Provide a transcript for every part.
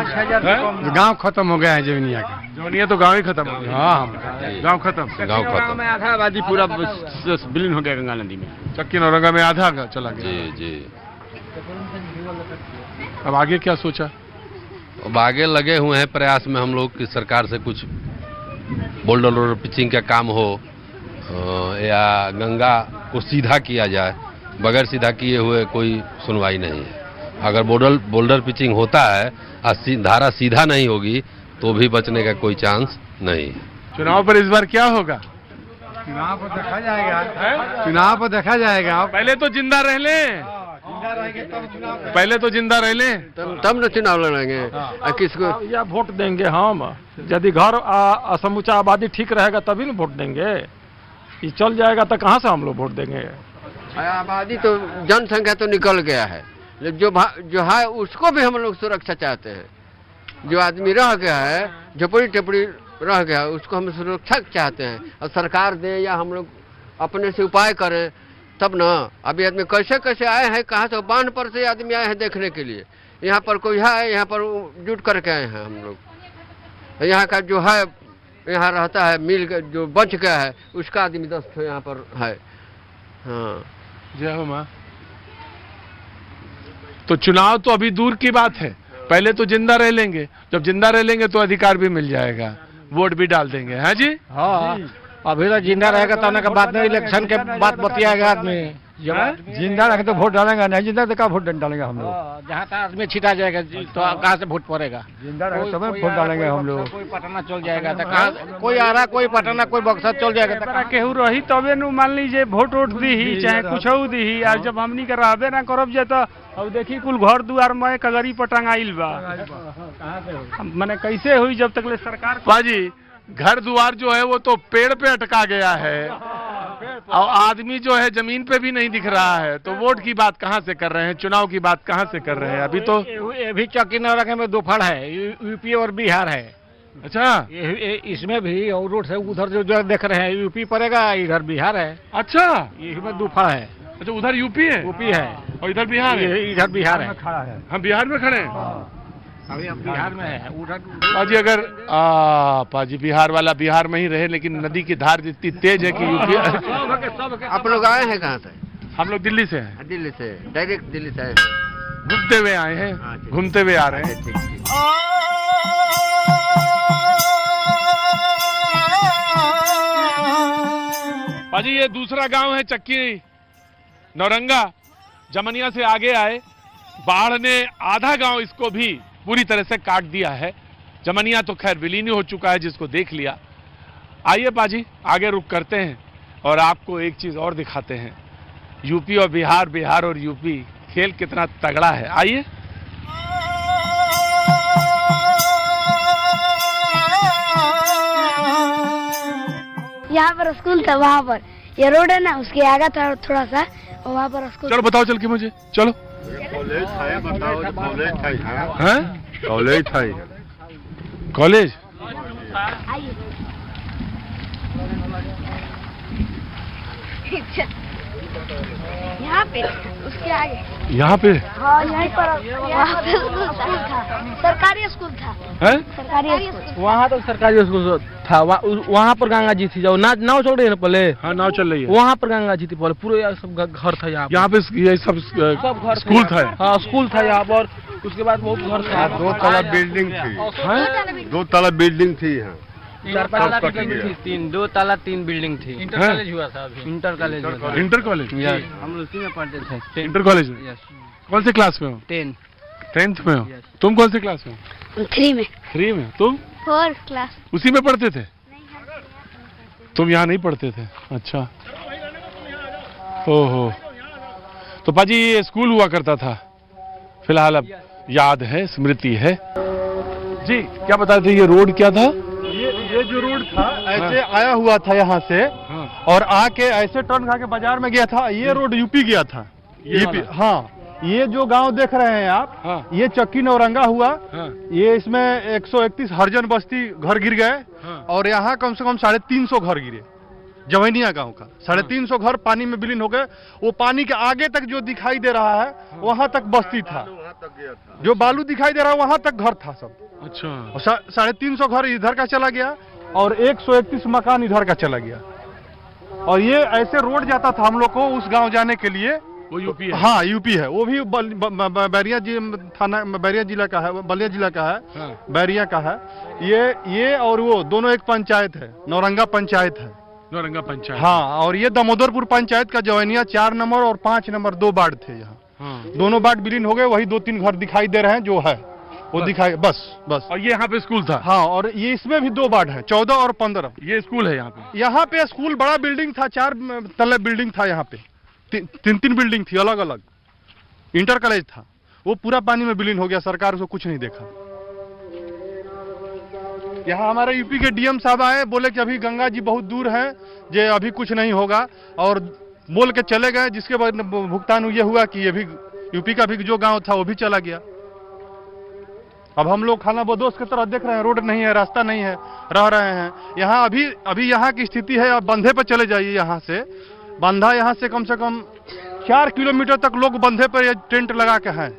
गांव खत्म हो गया है जवनिया का। जवनिया तो गांव ही खत्म हो गया। हाँ, गांव खत्म। में आधा आबादी पूरा विलीन हो गया गंगा नदी में। चक्की नौरंगा में आधा चला गया। जी जी। अब आगे क्या सोचा? अब आगे लगे हुए हैं प्रयास में हम लोग की सरकार से कुछ बोल्डर रोड पिचिंग का काम हो या गंगा को सीधा किया जाए। बगैर सीधा किए हुए कोई सुनवाई नहीं है। अगर बोल्डर पिचिंग होता है और धारा सीधा नहीं होगी तो भी बचने का कोई चांस नहीं है। चुनाव पर इस बार क्या होगा? चुनाव पर देखा जाएगा। चुनाव पर देखा जाएगा। पहले तो जिंदा रह लें, पहले तो जिंदा रह लें तब न चुनाव लड़ेंगे। किसको या वोट देंगे हम? यदि घर समूचा आबादी ठीक रहेगा तभी न वोट देंगे। ये चल जाएगा तो कहाँ से हम लोग वोट देंगे? आबादी तो जनसंख्या तो निकल गया है, जो है उसको भी हम लोग सुरक्षा चाहते हैं। जो आदमी रह गया है, झोपड़ी टेपड़ी रह गया है, उसको हम सुरक्षा चाहते हैं। और सरकार दे या हम लोग अपने से उपाय करें तब ना। अभी आदमी कैसे कैसे आए हैं, कहाँ से बांध पर से आदमी आए हैं देखने के लिए। यहाँ पर कोई है, यहाँ पर जुट करके आए हैं हम लोग। यहाँ का जो है, यहाँ रहता है मिल जो बच गया है उसका आदमी 10 ठो यहाँ पर है। हाँ, जय हो माँ। तो चुनाव तो अभी दूर की बात है, पहले तो जिंदा रह लेंगे। जब जिंदा रह लेंगे तो अधिकार भी मिल जाएगा, वोट भी डाल देंगे। हाँ जी। हाँ, अभी तो जिंदा रहेगा तो का बाद में इलेक्शन के बाद बतियाएगा आदमी। जिंदा रखे तो वोट डालेंगे, नहीं जिंदा तो क्या वोट डालेंगे हम लोग? जहाँ तक आदमी छिटा जाएगा तो कहाँ से वोट पड़ेगा? जिंदा रहे तब वोट डालेंगे हम लोग। कोई पटना चल जाएगा तो कहाँ, कोई आ रहा, कोई पटना, कोई बक्सर चल जाएगा तो केहू रही तबे न मान लीजिए वोट वोट दी चाहे कुछ दी। और जब हमनी के रहबे ना करब जे तो अब देखी कुल घर दुआर में कगरी पर टंगाइल बा। मैंने कैसे हुई जब तक ले सरकार बाजी घर द्वार जो है वो तो पेड़ पे अटका गया है और आदमी जो है जमीन पे भी नहीं दिख रहा है। तो वोट की बात कहाँ से कर रहे हैं, चुनाव की बात कहाँ से कर रहे हैं? अभी तो ये भी चक्की नौरंगा में 2 फड़ है, यूपी और बिहार है। अच्छा, इसमें भी और रोड से उधर जो देख रहे हैं यूपी पड़ेगा, इधर बिहार है। अच्छा, इसमें 2 फड़ है। अच्छा उधर यूपी है, यूपी है और इधर बिहार है। इधर बिहार है। हम बिहार में खड़े हैं। अभी हम बिहार में है। उधर पाजी अगर पाजी बिहार वाला बिहार में ही रहे, लेकिन नदी की धार जितनी तेज है कि यूपी। आप लोग आए हैं कहाँ से? हम लोग दिल्ली से हैं। दिल्ली से, डायरेक्ट दिल्ली से आए हैं। घूमते हुए आए हैं, घूमते हुए आ रहे हैं। ठीक ठीक। पाजी ये दूसरा गांव है चक्की नौरंगा। जमनिया से आगे आए, बाढ़ ने आधा गांव इसको भी पूरी तरह से काट दिया है। जमनिया तो खैर विलीन हो चुका है, जिसको देख लिया। आइए पाजी आगे रुक करते हैं और आपको एक चीज और दिखाते हैं। यूपी और बिहार, बिहार और यूपी, खेल कितना तगड़ा है। आइए। यहाँ पर स्कूल था, वहाँ पर ये रोड है ना, उसके आगे था थोड़ा सा, और वहाँ पर स्कूल। चलो बताओ चल के मुझे, चलो। कॉलेज था, बताओ। कॉलेज था, हैं? कॉलेज था। कॉलेज यहाँ पे उसके आगे, यहाँ पे। हाँ यहीं पर, वहाँ पे स्कूल था, सरकारी स्कूल था। हैं? सरकारी स्कूल। वहाँ तो सरकारी स्कूल था। वहाँ पर गंगा जी थी, जो नाव चल रही है ना पहले। हाँ नाव चल रही है। वहाँ पर गंगा जी थी पहले, पूरे सब घर था यहाँ। यहाँ पे ये सब घर स्कूल था। हाँ स्कूल था यहाँ पर। उसके बाद बहुत घर था। 2 तला बिल्डिंग थी। 2 तला बिल्डिंग थी यहाँ। 2 ताला 3 बिल्डिंग थी। इंटर कॉलेज हुआ था अभी। Inter college. इंटर कॉलेज हम लोग उसी में पढ़ते थे। इंटर कॉलेज में। कौन से क्लास में हो? 10th में हो। तुम कौन से क्लास में हो? 3 में। 3 में। तुम? 4th class. उसी में पढ़ते थे? तुम यहाँ नहीं पढ़ते थे? अच्छा। ओहो, तो पाजी ये स्कूल हुआ करता था, फिलहाल अब याद है, स्मृति है जी। क्या बता थे, ये रोड क्या था? ये जो रोड था ऐसे आया हुआ था यहाँ से। हाँ। और आके ऐसे टर्न खा के बाजार में गया था। ये रोड यूपी गया था। हाँ, ये जो गांव देख रहे हैं आप, हाँ। ये चक्की नौरंगा हुआ। हाँ। ये इसमें 131 हरिजन बस्ती घर गिर गए। हाँ। और यहाँ कम से कम 350 घर गिरे। जवैनिया गांव का 350 घर पानी में विलीन हो गए। वो पानी के आगे तक जो दिखाई दे रहा है, वहां तक बस्ती था। तक गया था, जो बालू दिखाई दे रहा है वहां तक घर था सब। अच्छा। और 350 घर इधर का चला गया और 131 मकान इधर का चला गया। और ये ऐसे रोड जाता था हम लोग को उस गांव जाने के लिए। वो यूपी है? हाँ यूपी है, वो भी बैरिया थाना, बैरिया जिला का है, बलिया जिला का है। हाँ। बैरिया का है। ये और वो दोनों एक पंचायत है, नौरंगा पंचायत है। नौरंगा पंचायत। हाँ, और ये दामोदरपुर पंचायत का जवैनिया 4 नंबर और 5 नंबर 2 वार्ड थे यहाँ। हाँ। दोनों वार्ड विलीन हो गए, वही 2-3 घर दिखाई दे रहे हैं जो है वो दिखाई, बस। और ये यहाँ पे स्कूल था? हाँ, और ये इसमें भी 2 वार्ड है, 14 और 15। ये स्कूल है यहाँ पे? यहाँ पे स्कूल बड़ा बिल्डिंग था, 4 तल्ले बिल्डिंग था यहाँ पे, 3 बिल्डिंग थी अलग अलग। इंटर कॉलेज था, वो पूरा पानी में विलीन हो गया, सरकार उसको कुछ नहीं देखा। यहाँ हमारे यूपी के डीएम साहब आए, बोले कि अभी गंगा जी बहुत दूर है, जे अभी कुछ नहीं होगा, और बोल के चले गए। जिसके बाद भुगतान ये हुआ कि ये भी यूपी का भी जो गांव था वो भी चला गया। अब हम लोग खाना बदोश की तरह देख रहे हैं, रोड नहीं है, रास्ता नहीं है, रह रहे हैं यहाँ। अभी यहाँ की स्थिति है, अब बंधे पर चले जाइए। यहाँ से बंधा, यहाँ से कम 4 किलोमीटर तक लोग बंधे पर टेंट लगा के हैं।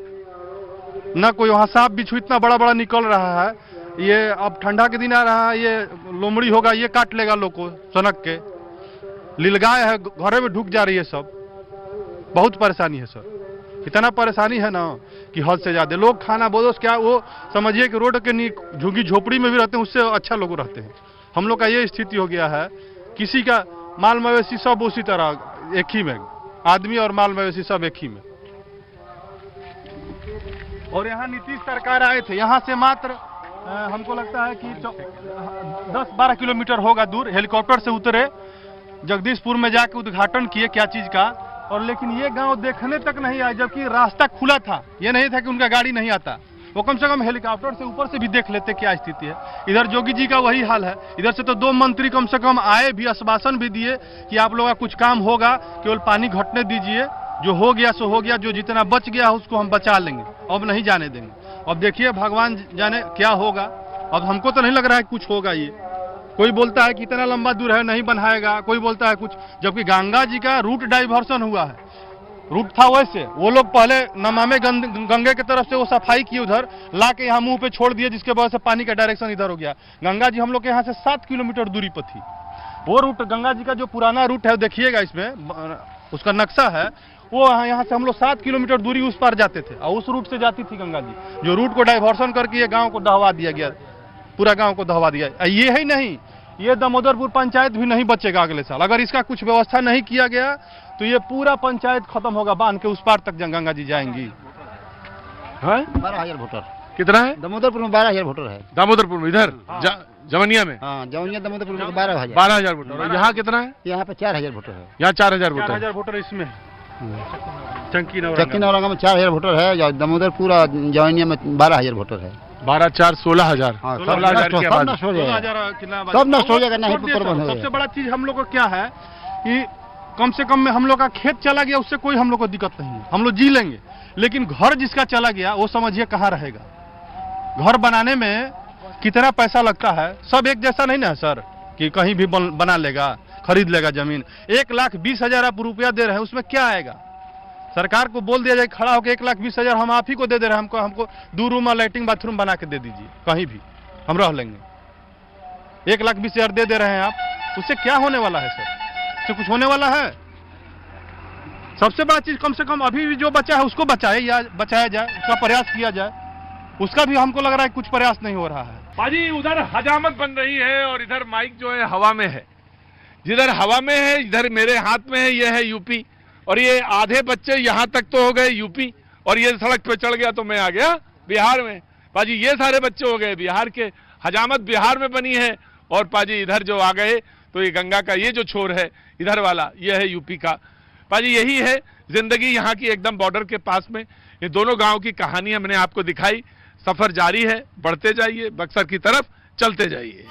ना कोई वहाँ सांप बिच्छू इतना बड़ा बड़ा निकल रहा है। ये अब ठंडा के दिन आ रहा है, ये लोमड़ी होगा, ये काट लेगा लोग को सनक के। लीलगाय है, घरे में ढुक जा रही है सब। बहुत परेशानी है सर, इतना परेशानी है ना कि हद से ज्यादा। लोग खाना बोदोस क्या, वो समझिए कि रोड के झुग्गी झोपड़ी में भी रहते हैं, उससे अच्छा लोग रहते हैं। हम लोग का ये स्थिति हो गया है, किसी का माल मवेशी सब उसी तरह एक ही में, आदमी और माल मवेशी सब एक ही में। और यहाँ नीतीश सरकार आए थे, यहाँ से मात्र हमको लगता है कि 10-12 किलोमीटर होगा दूर। हेलीकॉप्टर से उतरे, जगदीशपुर में जाके उद्घाटन किए क्या चीज का, और लेकिन ये गांव देखने तक नहीं आए, जबकि रास्ता खुला था। ये नहीं था कि उनका गाड़ी नहीं आता, वो कम से कम हेलीकॉप्टर से ऊपर से भी देख लेते क्या स्थिति है। इधर जोगी जी का वही हाल है। इधर से तो 2 मंत्री कम से कम आए भी, आश्वासन भी दिए कि आप लोगों का कुछ काम होगा, केवल पानी घटने दीजिए, जो हो गया सो हो गया, जो जितना बच गया उसको हम बचा लेंगे, अब नहीं जाने देंगे। अब देखिए भगवान जाने क्या होगा। अब हमको तो नहीं लग रहा है कुछ होगा। ये कोई बोलता है कि इतना लंबा दूर है नहीं बनाएगा, कोई बोलता है कुछ, जबकि गंगा जी का रूट डाइवर्सन हुआ है। रूट था वैसे, वो लोग पहले नमामि गंगे की तरफ से वो सफाई की, उधर ला के यहाँ मुंह पे छोड़ दिए, जिसके वजह से पानी का डायरेक्शन इधर हो गया। गंगा जी हम लोग के यहाँ से 7 किलोमीटर दूरी पर थी। वो रूट गंगा जी का जो पुराना रूट है, देखिएगा इसमें उसका नक्शा है, वो यहाँ से हम लोग 7 किलोमीटर दूरी उस पार जाते थे, और उस रूट से जाती थी गंगा जी। जो रूट को डाइवर्सन करके ये गांव को दहवा दिया गया, पूरा गांव को दहवा दिया। ये ही नहीं, ये दामोदरपुर पंचायत भी नहीं बचेगा अगले साल। अगर इसका कुछ व्यवस्था नहीं किया गया तो ये पूरा पंचायत खत्म होगा, बांध के उस पार तक गंगा जी जाएंगी। 12,000 वोटर कितना है? दामोदरपुर में 12,000 वोटर है। दामोदरपुर में, इधर जवनिया में? हाँ, जवनिया दामोदरपुर में 12,000। 12,000 वोटर। और यहाँ कितना है? यहाँ पे 4,000 वोटर है। यहाँ 4,000 वोटर। 4,000 वोटर इसमें चक्की नौरंगा में 4,000 वोटर है। दामोदरपुर जवनिया में 12,000 वोटर है। 12 4 16,000। हाँ, 16,000 के बाद सब नष्ट हो जाएगा, सब नष्ट हो जाएगा। नहीं प्रबंध हो सबसे बड़ा चीज हम लोग को क्या है कि कम से कम में हम लोग का खेत चला गया, उससे कोई हम लोग को दिक्कत नहीं है, हम लोग जी लेंगे। लेकिन घर जिसका चला गया वो समझिए कहाँ रहेगा। घर बनाने में कितना पैसा लगता है, सब एक जैसा नहीं ना है सर कि कहीं भी बना लेगा, खरीद लेगा जमीन। 1,20,000 आप रुपया दे रहे हैं, उसमें क्या आएगा? सरकार को बोल दिया जाए खड़ा होकर 1,20,000 हम आप ही को दे दे रहे हैं, हमको 2 रूम और लैट्रिन बाथरूम बना के दे दीजिए, कहीं भी हम रह लेंगे। 1,20,000 दे दे रहे हैं आप, उससे क्या होने वाला है सर? उससे कुछ होने वाला है? सबसे बड़ा चीज कम से कम अभी भी जो बचा है उसको बचाया जाए, उसका प्रयास किया जाए। उसका भी हमको लग रहा है कुछ प्रयास नहीं हो रहा है। पाजी उधर हजामत बन रही है और इधर माइक जो है हवा में है। जिधर हवा में है इधर मेरे हाथ में है, ये है यूपी। और ये आधे बच्चे यहाँ तक तो हो गए यूपी, और ये सड़क पे चढ़ गया तो मैं आ गया बिहार में। पाजी ये सारे बच्चे हो गए बिहार के, हजामत बिहार में बनी है। और पाजी इधर जो आ गए तो ये गंगा का ये जो छोर है इधर वाला, ये है यूपी का। पाजी यही है जिंदगी यहाँ की, एकदम बॉर्डर के पास में। ये दोनों गांव की कहानी हमने आपको दिखाई। सफर जारी है, बढ़ते जाइए, बक्सर की तरफ चलते जाइए।